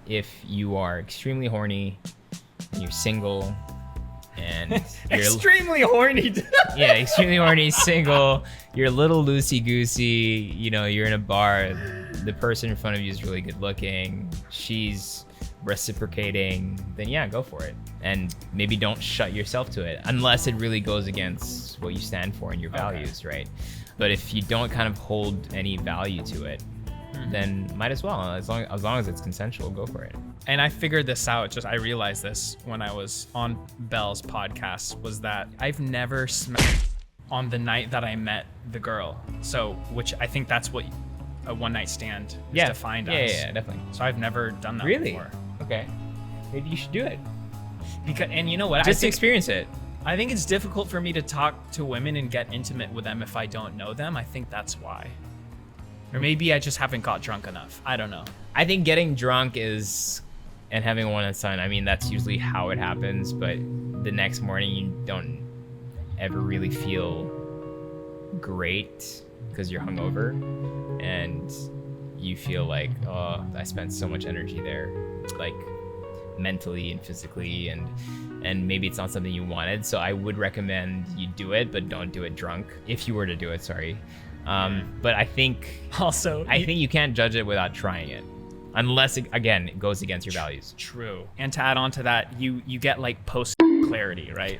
if you are extremely horny, you're single, and you're extremely horny. yeah, extremely horny, single, you're a little loosey-goosey, you know, you're in a bar, the person in front of you is really good looking, she's reciprocating, then yeah, go for it. And maybe don't shut yourself to it unless it really goes against what you stand for and your values, right? But if you don't kind of hold any value to it, then might as well. As long as it's consensual, go for it. And I figured this out, I realized this when I was on Belle's podcast, was that I've never smacked on the night that I met the girl. So, which I think that's what a one night stand is defined as. Yeah, definitely. So I've never done that before. Okay. Maybe you should do it. And you know what? Just experience it. I think it's difficult for me to talk to women and get intimate with them if I don't know them. I think that's why. Or maybe I just haven't got drunk enough. I don't know. I think getting drunk and having a one-night stand, I mean, that's usually how it happens, but the next morning you don't ever really feel great because you're hungover and you feel like, oh, I spent so much energy there, like mentally and physically, and maybe it's not something you wanted. So I would recommend you do it, but don't do it drunk. If you were to do it, sorry. But I think you can't judge it without trying it, unless again it goes against your values. True. And to add on to that, you get like post clarity, right?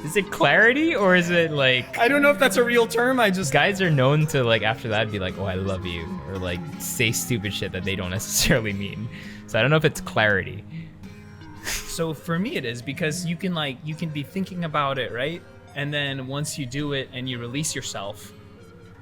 Is it clarity or is it like, I don't know if that's a real term. Guys are known to like after that be like, oh, I love you, or like say stupid shit that they don't necessarily mean. So I don't know if it's clarity. So for me it is, because you can be thinking about it, right? And then once you do it and you release yourself,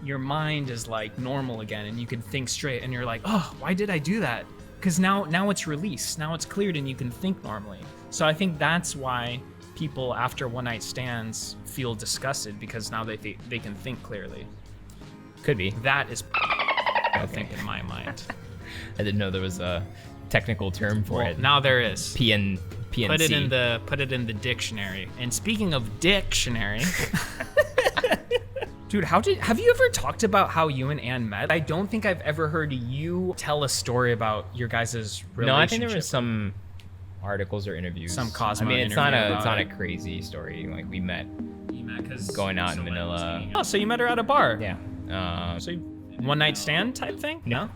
your mind is like normal again and you can think straight and you're like, oh, why did I do that? Because now it's released, now it's cleared and you can think normally. So I think that's why people after one night stands feel disgusted, because now they can think clearly. Could be. That is, I think, in my mind. I didn't know there was a technical term for it. Now there is. PNC. Put it in the dictionary. And speaking of dictionary, dude, have you ever talked about how you and Anne met? I don't think I've ever heard you tell a story about your guys' relationship. No, I think there was some articles or interviews. Some Cosmo. I mean, it's not a crazy story. Like we met going out in Manila. Oh, so you met her at a bar? Yeah. So one night stand type thing? No.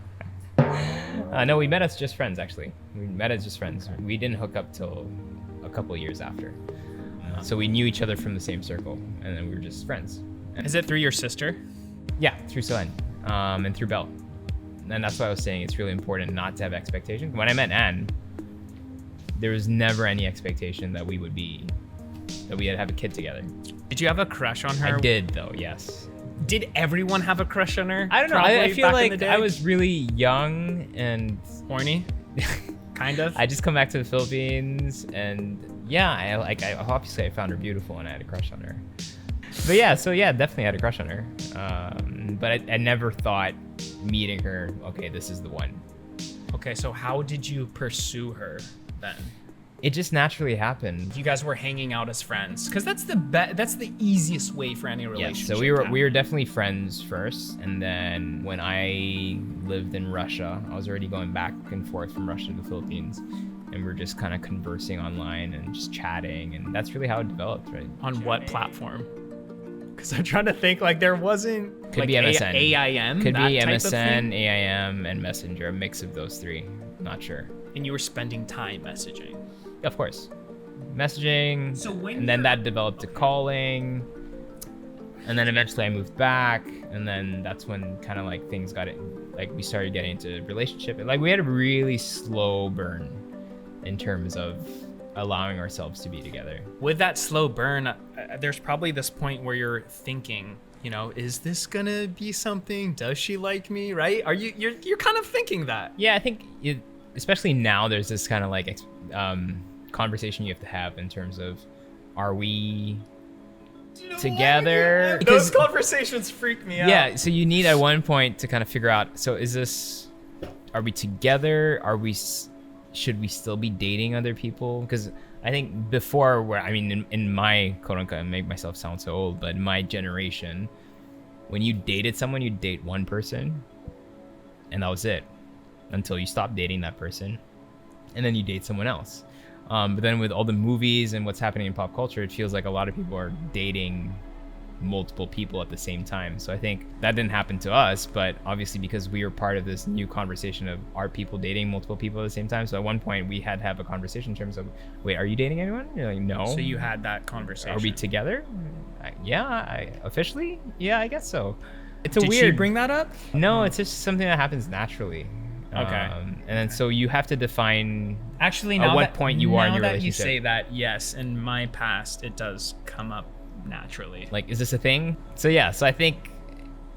No, we met as just friends, actually. We met as just friends. We didn't hook up till a couple of years after. So we knew each other from the same circle, and then we were just friends. Is it through your sister? Yeah, through Solen, and through Belle. And that's why I was saying it's really important not to have expectations. When I met Anne, there was never any expectation that we would have a kid together. Did you have a crush on her? I did, though, yes. Did everyone have a crush on her? I don't know. I feel like I was really young and horny, kind of. I just come back to the Philippines, and yeah, I obviously I found her beautiful, and I had a crush on her. But yeah, definitely had a crush on her. But I never thought meeting her, okay, this is the one. Okay, so how did you pursue her then? It just naturally happened. You guys were hanging out as friends, because that's the easiest way for any relationship. Yeah, so we were definitely friends first, and then when I lived in Russia, I was already going back and forth from Russia to the Philippines, and we're just kind of conversing online and just chatting, and that's really how it developed, right? On what platform? Because I'm trying to think, like there wasn't could like be MSN, AIM, could be MSN, AIM, and Messenger, a mix of those three. Not sure. And you were spending time messaging. Of course. Messaging, and then that developed to calling, and then eventually I moved back, and then that's when kind of like things got it, like we started getting into a relationship. Like we had a really slow burn in terms of allowing ourselves to be together. With that slow burn, there's probably this point where you're thinking, you know, is this gonna be something? Does she like me? Right? You're kind of thinking that? Yeah, I think especially now there's this kind of like conversation you have to have in terms of, are we together? Those conversations freak me out. Yeah, so you need at one point to kind of figure out, so are we together? Should we still be dating other people? Because I think before, in my quote unquote, I make myself sound so old, but in my generation, when you dated someone, you date one person and that was it. until you stop dating that person, and then you date someone else. But then with all the movies and what's happening in pop culture, it feels like a lot of people are dating multiple people at the same time. So I think that didn't happen to us, but obviously because we were part of this new conversation of, are people dating multiple people at the same time? So at one point we had to have a conversation in terms of, wait, are you dating anyone? You're like, no. So you had that conversation. Are we together? Officially? Yeah, I guess so. It's Did weird. she bring that up? No, it's just something that happens naturally. Okay. And then so you have to define Actually, at what point you are in your now that relationship. you say that, yes, in my past, it does come up naturally. Like, is this a thing? So yeah, so I think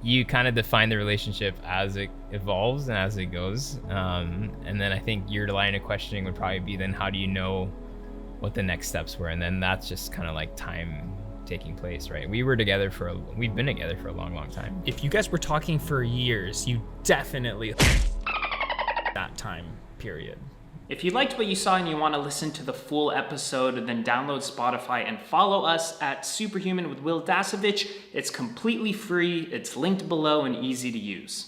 you kind of define the relationship as it evolves and as it goes. And then I think your line of questioning would probably be, then how do you know what the next steps were? And then that's just kind of like time taking place, right? We've been together for a long, long time. If you guys were talking for years, you definitely that time period. If you liked what you saw and you want to listen to the full episode, then download Spotify and follow us at SuperHuman with Will Dasovich. It's completely free, it's linked below and easy to use.